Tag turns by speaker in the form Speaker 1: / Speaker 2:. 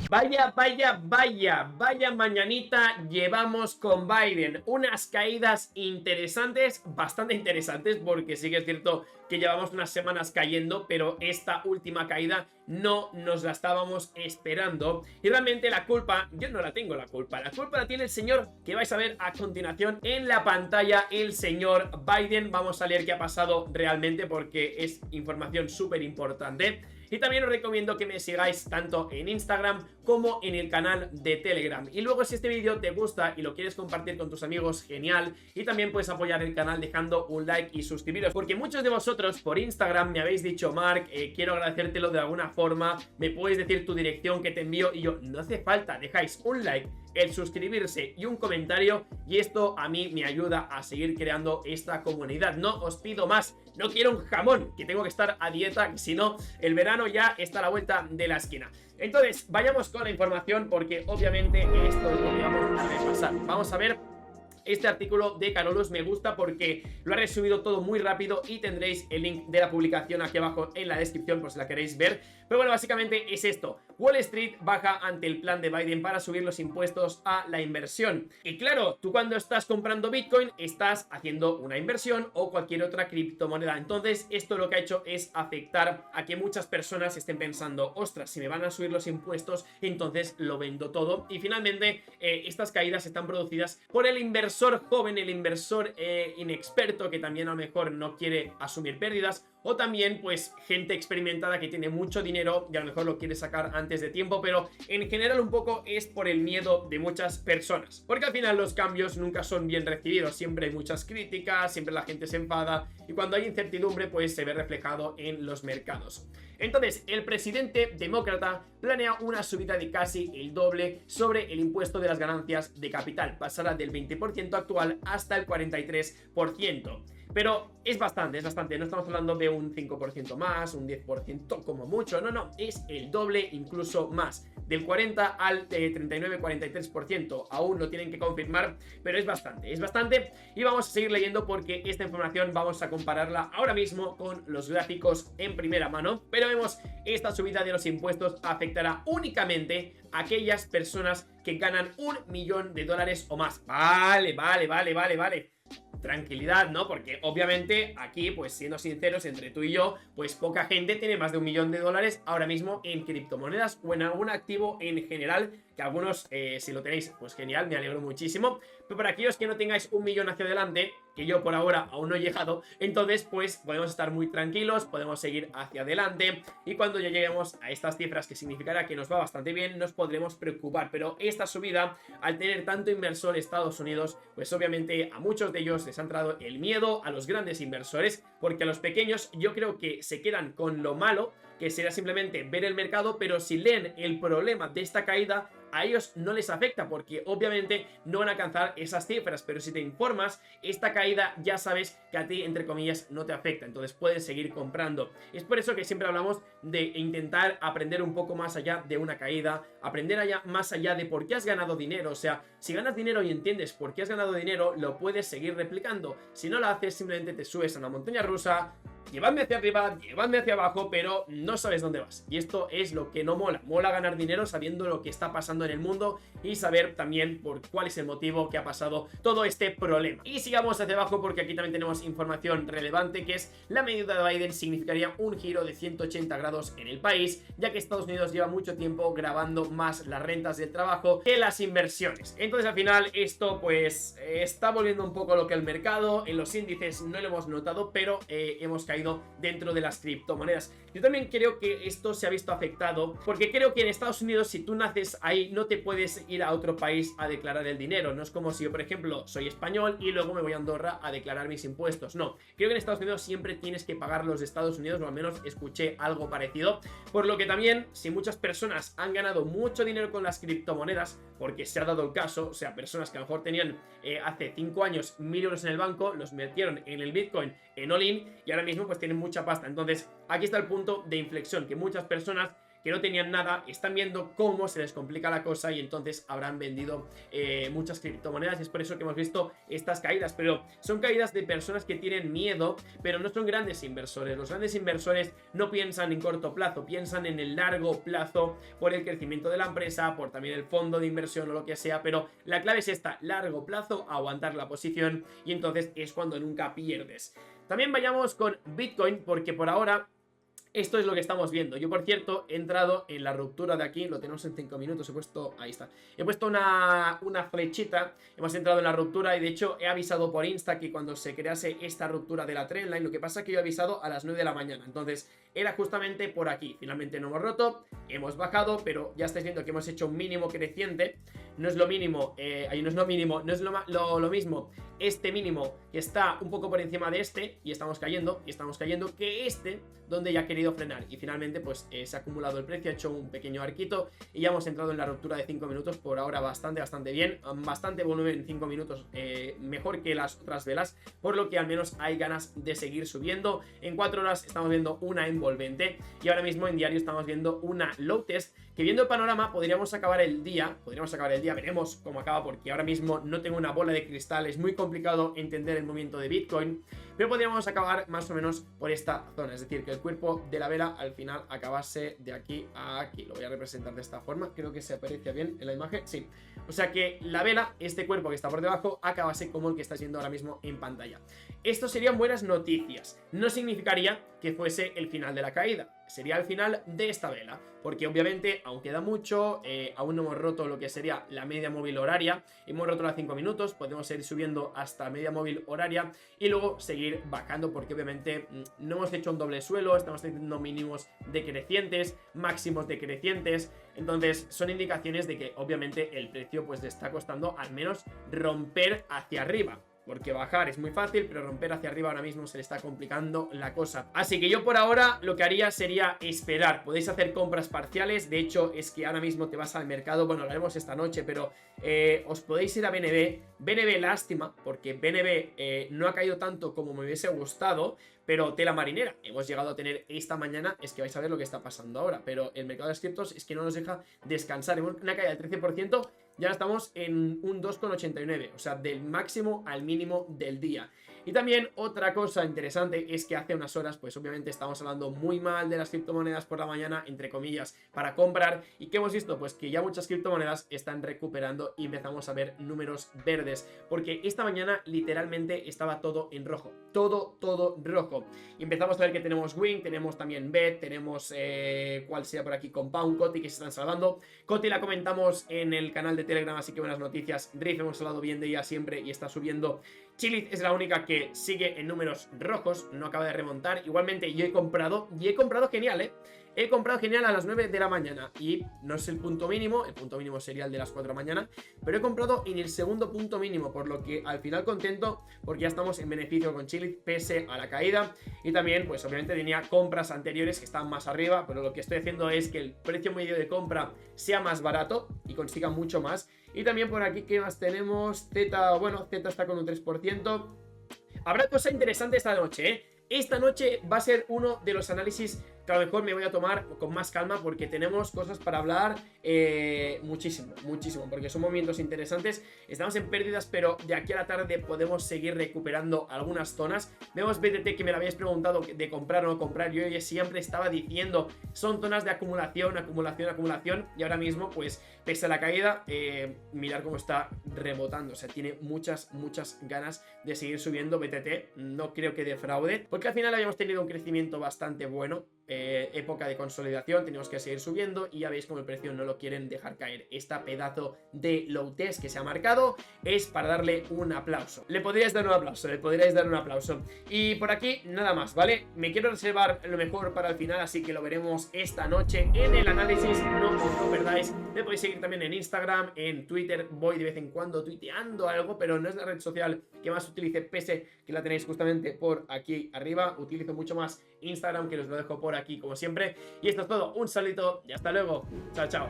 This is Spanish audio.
Speaker 1: Vaya mañanita llevamos con Biden. Unas caídas interesantes, bastante interesantes, porque sí que es cierto que llevamos unas semanas cayendo, pero esta última caída no nos la estábamos esperando. Y realmente la culpa, yo no la tengo la culpa la tiene el señor que vais a ver a continuación en la pantalla, el señor Biden. Vamos a leer qué ha pasado realmente porque es información súper importante. Y también os recomiendo que me sigáis tanto en Instagram como en el canal de Telegram. Y luego si este vídeo te gusta y lo quieres compartir con tus amigos, genial. Y también puedes apoyar el canal dejando un like y suscribiros, porque muchos de vosotros por Instagram me habéis dicho: Mark, quiero agradecértelo de alguna forma, me puedes decir tu dirección que te envío. Y yo, no hace falta, dejáis un like, el suscribirse y un comentario, y esto a mí me ayuda a seguir creando esta comunidad. No os pido más, no quiero un jamón, que tengo que estar a dieta, si no el verano ya está a la vuelta de la esquina. Entonces vayamos con la información, porque obviamente esto es lo que vamos a repasar. Vamos a ver este artículo de Carolus. Me gusta porque lo ha resumido todo muy rápido y tendréis el link de la publicación aquí abajo en la descripción por si la queréis ver. Pero bueno, básicamente es esto: Wall Street baja ante el plan de Biden para subir los impuestos a la inversión. Y claro, tú cuando estás comprando Bitcoin estás haciendo una inversión o cualquier otra criptomoneda. Entonces esto lo que ha hecho es afectar a que muchas personas estén pensando: ostras, si me van a subir los impuestos, entonces lo vendo todo. Y finalmente estas caídas están producidas por el inversor joven, el inversor inexperto, que también a lo mejor no quiere asumir pérdidas, o también pues gente experimentada que tiene mucho dinero y a lo mejor lo quiere sacar antes de tiempo. Pero en general un poco es por el miedo de muchas personas, porque al final los cambios nunca son bien recibidos, siempre hay muchas críticas, siempre la gente se enfada, y cuando hay incertidumbre pues se ve reflejado en los mercados. Entonces el presidente demócrata planea una subida de casi el doble sobre el impuesto de las ganancias de capital, pasará del 20% actual hasta el 43%. Pero es bastante, no estamos hablando de un 5% más, un 10% como mucho, no, es el doble, incluso más, del 40 al 39-43%, aún lo tienen que confirmar, pero es bastante, y vamos a seguir leyendo porque esta información vamos a compararla ahora mismo con los gráficos en primera mano. Pero vemos, esta subida de los impuestos afectará únicamente a aquellas personas que ganan $1 millón o más. Vale. Tranquilidad, ¿no? Porque obviamente aquí, pues siendo sinceros entre tú y yo, pues poca gente tiene más de $1 millón ahora mismo en criptomonedas o en algún activo en general, que algunos si lo tenéis, pues genial, me alegro muchísimo. Pero para aquellos que no tengáis $1 millón hacia adelante, que yo por ahora aún no he llegado, entonces pues podemos estar muy tranquilos, podemos seguir hacia adelante, y cuando ya lleguemos a estas cifras, que significará que nos va bastante bien, nos podremos preocupar. Pero esta subida, al tener tanto inversor Estados Unidos, pues obviamente a muchos de ellos les ha entrado el miedo, a los grandes inversores, porque a los pequeños yo creo que se quedan con lo malo, que será simplemente ver el mercado, pero si leen el problema de esta caída, a ellos no les afecta, porque obviamente no van a alcanzar esas cifras. Pero si te informas, esta caída ya sabes que a ti, entre comillas, no te afecta, entonces puedes seguir comprando. Es por eso que siempre hablamos de intentar aprender un poco más allá de una caída, aprender allá, más allá de por qué has ganado dinero. O sea, si ganas dinero y entiendes por qué has ganado dinero, lo puedes seguir replicando. Si no lo haces, simplemente te subes a una montaña rusa, llevadme hacia arriba, llevadme hacia abajo, pero no sabes dónde vas. Y esto es lo que no mola. Mola ganar dinero sabiendo lo que está pasando en el mundo y saber también por cuál es el motivo que ha pasado todo este problema. Y sigamos hacia abajo, porque aquí también tenemos información relevante, que es: la medida de Biden significaría un giro de 180 grados en el país, ya que Estados Unidos lleva mucho tiempo grabando más las rentas del trabajo que las inversiones. Entonces al final esto pues está volviendo un poco lo que el mercado. En los índices no lo hemos notado, pero hemos caído dentro de las criptomonedas. Yo también creo que esto se ha visto afectado, porque creo que en Estados Unidos, si tú naces ahí, no te puedes ir a otro país a declarar el dinero. No es como si yo, por ejemplo, soy español y luego me voy a Andorra a declarar mis impuestos. No, creo que en Estados Unidos siempre tienes que pagar los de Estados Unidos, o al menos escuché algo parecido. Por lo que también, si muchas personas han ganado mucho dinero con las criptomonedas, porque se ha dado el caso, o sea, personas que a lo mejor tenían hace 5 años 1000 euros en el banco, los metieron en el Bitcoin, en all-in, y ahora mismo pues tienen mucha pasta. Entonces aquí está el punto de inflexión, que muchas personas que no tenían nada, están viendo cómo se les complica la cosa y entonces habrán vendido muchas criptomonedas, y es por eso que hemos visto estas caídas. Pero son caídas de personas que tienen miedo, pero no son grandes inversores. Los grandes inversores no piensan en corto plazo, piensan en el largo plazo, por el crecimiento de la empresa, por también el fondo de inversión o lo que sea. Pero la clave es esta: largo plazo, aguantar la posición, y entonces es cuando nunca pierdes. También vayamos con Bitcoin, porque por ahora esto es lo que estamos viendo. Yo, por cierto, he entrado en la ruptura de aquí. Lo tenemos en 5 minutos. He puesto... Ahí está. He puesto una flechita. Hemos entrado en la ruptura y, de hecho, he avisado por Insta que cuando se crease esta ruptura de la trendline, lo que pasa es que yo he avisado a las 9 de la mañana. Entonces, era justamente por aquí. Finalmente no hemos roto. Hemos bajado, pero ya estáis viendo que hemos hecho un mínimo creciente. No es lo mínimo. Ahí no es lo mínimo. No es lo mismo este mínimo, que está un poco por encima de este, y estamos cayendo, que este, donde ya ha querido frenar. Y finalmente pues se ha acumulado el precio, ha hecho un pequeño arquito y ya hemos entrado en la ruptura de 5 minutos. Por ahora bastante bien, bastante volumen en 5 minutos, mejor que las otras velas, por lo que al menos hay ganas de seguir subiendo. En 4 horas estamos viendo una envolvente y ahora mismo en diario estamos viendo una low test, que viendo el panorama podríamos acabar el día, veremos cómo acaba, porque ahora mismo no tengo una bola de cristal, es muy complicado entender el movimiento de Bitcoin, pero podríamos acabar más o menos por esta zona, es decir, que el cuerpo de la vela al final acabase de aquí a aquí. Lo voy a representar de esta forma, creo que se aprecia bien en la imagen, sí. O sea que la vela, este cuerpo que está por debajo, acabase como el que estáis viendo ahora mismo en pantalla. Esto serían buenas noticias, no significaría que fuese el final de la caída, sería el final de esta vela, porque obviamente aún queda mucho, aún no hemos roto lo que sería la media móvil horaria, hemos roto las 5 minutos, podemos seguir subiendo hasta media móvil horaria y luego seguir bajando, porque obviamente no hemos hecho un doble suelo, estamos teniendo mínimos decrecientes, máximos decrecientes. Entonces son indicaciones de que obviamente el precio pues le está costando al menos romper hacia arriba, porque bajar es muy fácil, pero romper hacia arriba ahora mismo se le está complicando la cosa. Así que yo por ahora lo que haría sería esperar. Podéis hacer compras parciales. De hecho, es que ahora mismo te vas al mercado. Bueno, lo haremos esta noche, pero os podéis ir a BNB. BNB, lástima, porque BNB no ha caído tanto como me hubiese gustado, pero tela marinera. Hemos llegado a tener esta mañana, es que vais a ver lo que está pasando ahora, pero el mercado de criptos es que no nos deja descansar. Hemos una caída del 13%. Ya estamos en un 2,89, o sea, del máximo al mínimo del día. Y también otra cosa interesante es que hace unas horas, pues obviamente estamos hablando muy mal de las criptomonedas por la mañana, entre comillas, para comprar. ¿Y qué hemos visto? Pues que ya muchas criptomonedas están recuperando y empezamos a ver números verdes, porque esta mañana literalmente estaba todo en rojo, todo rojo. Y empezamos a ver que tenemos Wing, tenemos también BET, tenemos, ¿cuál sea por aquí? Compound, Coti, que se están salvando. Coti la comentamos en el canal de Telegram, así que buenas noticias. Riff hemos hablado bien de ella siempre y está subiendo. Chiliz es la única que sigue en números rojos, no acaba de remontar. Igualmente yo he comprado, y he comprado genial, he comprado genial a las 9 de la mañana. Y no es el punto mínimo sería el de las 4 de la mañana, pero he comprado en el segundo punto mínimo, por lo que al final contento, porque ya estamos en beneficio con Chiliz pese a la caída. Y también pues obviamente tenía compras anteriores que estaban más arriba, pero lo que estoy haciendo es que el precio medio de compra sea más barato y consiga mucho más. Y también por aquí, ¿qué más tenemos? Z, bueno, Z está con un 3%. Habrá cosa interesante esta noche, Esta noche va a ser uno de los análisis que a lo mejor me voy a tomar con más calma, porque tenemos cosas para hablar muchísimo, porque son movimientos interesantes. Estamos en pérdidas, pero de aquí a la tarde podemos seguir recuperando algunas zonas. Vemos BTT, que me lo habéis preguntado de comprar o no comprar. Yo siempre estaba diciendo, son zonas de acumulación, y ahora mismo, pues, pese a la caída, mirar cómo está rebotando. O sea, tiene muchas ganas de seguir subiendo BTT. No creo que defraude, porque al final habíamos tenido un crecimiento bastante bueno. Época de consolidación, tenemos que seguir subiendo y ya veis como el precio no lo quieren dejar caer. Esta pedazo de low test que se ha marcado es para darle un aplauso. Le podríais dar un aplauso, y por aquí nada más, ¿vale? Me quiero reservar lo mejor para el final, así que lo veremos esta noche en el análisis. No os lo perdáis. Me podéis seguir también en Instagram, en Twitter. Voy de vez en cuando tuiteando algo, pero no es la red social que más utilice, pese que la tenéis justamente por aquí arriba. Utilizo mucho más Instagram, que os lo dejo por aquí como siempre. Y esto es todo, un saludito y hasta luego. Chao.